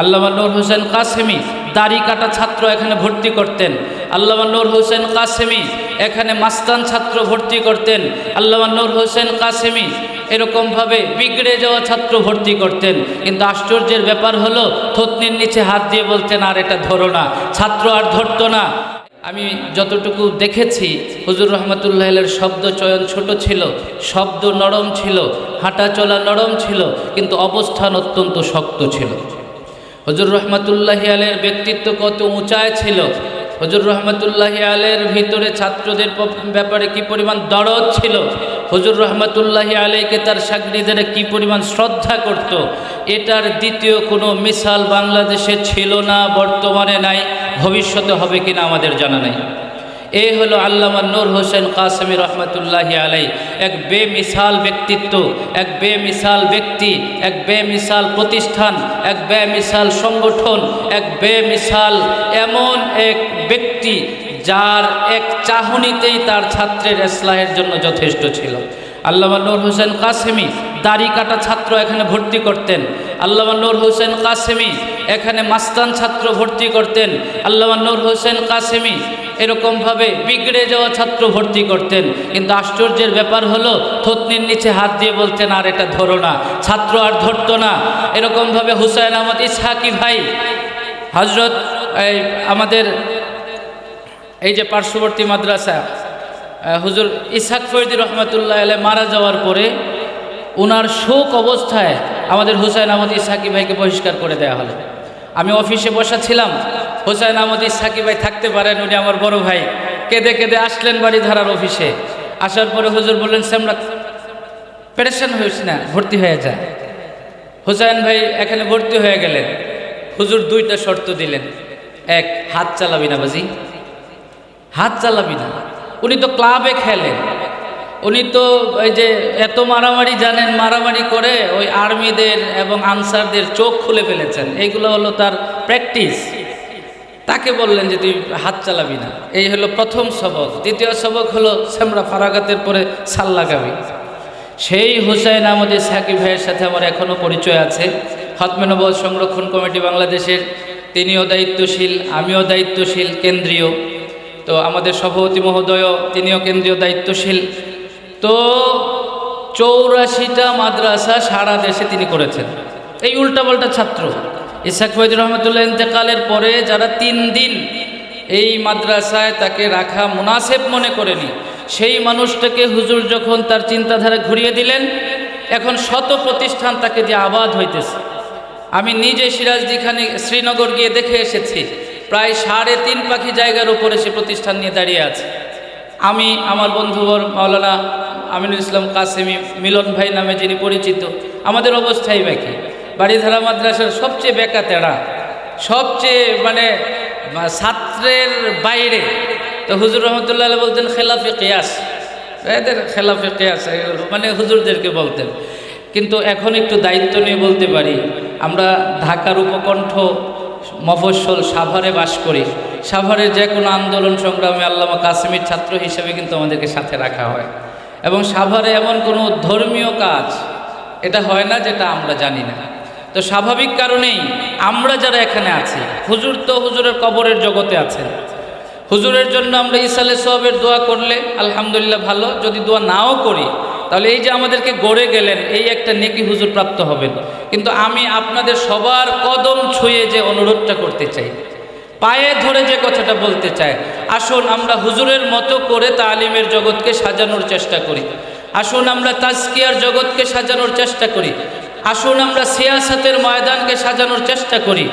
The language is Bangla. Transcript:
আল্লামা নূর হোসেন কাসেমি দাড়ি কাটা ছাত্র এখানে ভর্তি করতেন। আল্লামা নূর হোসেন কাসেমি এখানে মাস্তান ছাত্র ভর্তি করতেন। আল্লামা নূর হোসেন কাসেমি এরকমভাবে বিগড়ে যাওয়া ছাত্র ভর্তি করতেন। কিন্তু আশ্চর্যের ব্যাপার হলো থতনির নিচে হাত দিয়ে বলতেন, আর এটা ধরো না। ছাত্র আর ধরতো না। আমি যতটুকু দেখেছি হুজুর রহমতুল্লাহ আলাইহির শব্দ চয়ন ছোট ছিল, শব্দ নরম ছিল, হাঁটা চলা নরম ছিল, কিন্তু অবস্থান অত্যন্ত শক্ত ছিল। হুজুর রহমতুল্লাহ আলাইহির ব্যক্তিত্ব কত উঁচায় ছিল। হুজুর রহমতুল্লাহ আলাইহির ভিতরে ছাত্রদের ব্যাপারে কি পরিমাণ দরদ ছিল। হুজুর রহমতুল্লাহ আলাইহিকে তার শাগরিদেরা কি পরিমাণ শ্রদ্ধা করত, এটার দ্বিতীয় কোনো মিসাল বাংলাদেশে ছিল না, বর্তমানে নাই, ভবিষ্যতে হবে কিনা আমাদের জানা নাই। এই হলো আল্লামা নূর হোসেন কাসেমি রহমতুল্লাহি আলাইহি, এক বেমিসাল ব্যক্তিত্ব, এক বেমিসাল ব্যক্তি, এক বেমিসাল প্রতিষ্ঠান, এক বেমিসাল সংগঠন, এক বেমিসাল এমন এক ব্যক্তি যার এক চাহনিতেই তার ছাত্রের ইসলাহের জন্য যথেষ্ট ছিল। আল্লামা নূর হোসেন কাসেমি দাড়ি কাটা ছাত্র এখানে ভর্তি করতেন। আল্লামা নূর হোসেন কাসেমি এখানে মাস্তান ছাত্র ভর্তি করতেন। আল্লামা নূর হোসেন কাসেমি এরকমভাবে বিগড়ে যাওয়া ছাত্র ভর্তি করতেন। কিন্তু আশ্চর্যের ব্যাপার হলো থতনির নিচে হাত দিয়ে বলতেন, আর এটা ধরো না। ছাত্র আর ধরতো না। এরকমভাবে হুসাইন আহমদ ইসহাকি ভাই হজরত আমাদের এই যে পার্শ্ববর্তী মাদ্রাসা হুজুর ইসহাক ফরিদি রহমতুল্লাহ আলাইহি মারা যাওয়ার পরে ওনার শোক অবস্থায় আমাদের হুসাইন আহমদ ইসহাকি ভাইকে বহিষ্কার করে দেওয়া হলো। আমি অফিসে বসা ছিলাম, হুসাইন আহমদ ইসহাকি ভাই থাকতে পারেন, উনি আমার বড় ভাই, কেঁদে কেঁদে আসলেন বাড়িধারার অফিসে। আসার পরে হুজুর বললেন, আমরা পেরেশান হয়েছি না, ভর্তি হয়ে যায়। হুসাইন ভাই এখানে ভর্তি হয়ে গেলেন। হুজুর দুইটা শর্ত দিলেন। এক, হাত চালাবি না বাজি, হাত চালাবি না। উনি তো ক্লাবে খেলেন, উনি তো ওই যে এত মারামারি জানেন, মারামারি করে ওই আর্মিদের এবং আনসারদের চোখ খুলে ফেলেছেন। এইগুলো হলো তার প্র্যাকটিস। তাকে বললেন যে তুই হাত চালাবি না। এই হলো প্রথম সবক। দ্বিতীয় সবক হলো সেমরা ফারাগাতের পরে সাল লাগাবি। সেই হুসাইন আহমদ ইসহাকি ভাইয়ের সাথে আমার এখনও পরিচয় আছে। খতমে নবুয়ত সংরক্ষণ কমিটি বাংলাদেশের তিনিও দায়িত্বশীল, আমিও দায়িত্বশীল কেন্দ্রীয়। তো আমাদের সভাপতি মহোদয়ও তিনিও কেন্দ্রীয় দায়িত্বশীল। তো 84টা মাদ্রাসা সারা দেশে তিনি করেছেন। এই উল্টাপাল্টা ছাত্র ইসহাক ফরিদি রহমতুল্লাহ ইন্তেকালের পরে যারা 3 দিন এই মাদ্রাসায় তাকে রাখা মুনাসেব মনে করেনি, সেই মানুষটাকে হুজুর যখন তার চিন্তাধারা ঘুরিয়ে দিলেন, এখন শত প্রতিষ্ঠান তাকে দিয়ে আবাদ হইতেছে। আমি নিজে সিরাজদিখানে শ্রীনগর গিয়ে দেখে এসেছি, প্রায় 3.5 পাখি জায়গার উপরে সে প্রতিষ্ঠান নিয়ে দাঁড়িয়ে আছে। আমি আমার বন্ধুবর মাওলানা আমিনুল ইসলাম কাসেমি মিলন ভাই নামে যিনি পরিচিত, আমাদের অবস্থাই বাকি। বাড়িধারা মাদ্রাসার সবচেয়ে বেকা তেড়া, সবচেয়ে মানে ছাত্রের বাইরে। তো হুজুর রহমতুল্লাহ আলাইহি বলতেন খেলাফে কিয়াস, এদের খেলাফে কিয়াস মানে হুজুরদেরকে বলতেন। কিন্তু এখন একটু দায়িত্ব নিয়ে বলতে পারি, আমরা ঢাকার উপকণ্ঠ মফস্বল সাভারে বাস করি। সাভারের যে কোনো আন্দোলন সংগ্রামে আল্লামা কাসেমির ছাত্র হিসেবে কিন্তু আমাদেরকে সাথে রাখা হয়। এবং সাভারে এমন কোনো ধর্মীয় কাজ এটা হয় না যেটা আমরা জানি না। তো স্বাভাবিক কারণেই আমরা যারা এখানে আছি, হুজুর তো হুজুরের কবরের জগতে আছেন, হুজুরের জন্য আমরা ইসালে সওয়াবের দোয়া করলে আলহামদুলিল্লাহ ভালো, যদি দোয়া নাও করি তাহলে এই যে আমাদেরকে গড়ে গেলেন এই একটা নেকি হুজুর প্রাপ্ত হবেন। কিন্তু আমি আপনাদের সবার কদম ছুঁয়ে যে অনুরোধটা করতে চাই, পায়ে ধরে যে কথাটা বলতে চাই, আসুন আমরা হুজুরের মতো করে তালিমের জগৎকে সাজানোর চেষ্টা করি। আসুন আমরা তাজকিয়ার জগৎকে সাজানোর চেষ্টা করি। আসুন আমরা সিয়াসতের ময়দানকে সাজানোর চেষ্টা করি।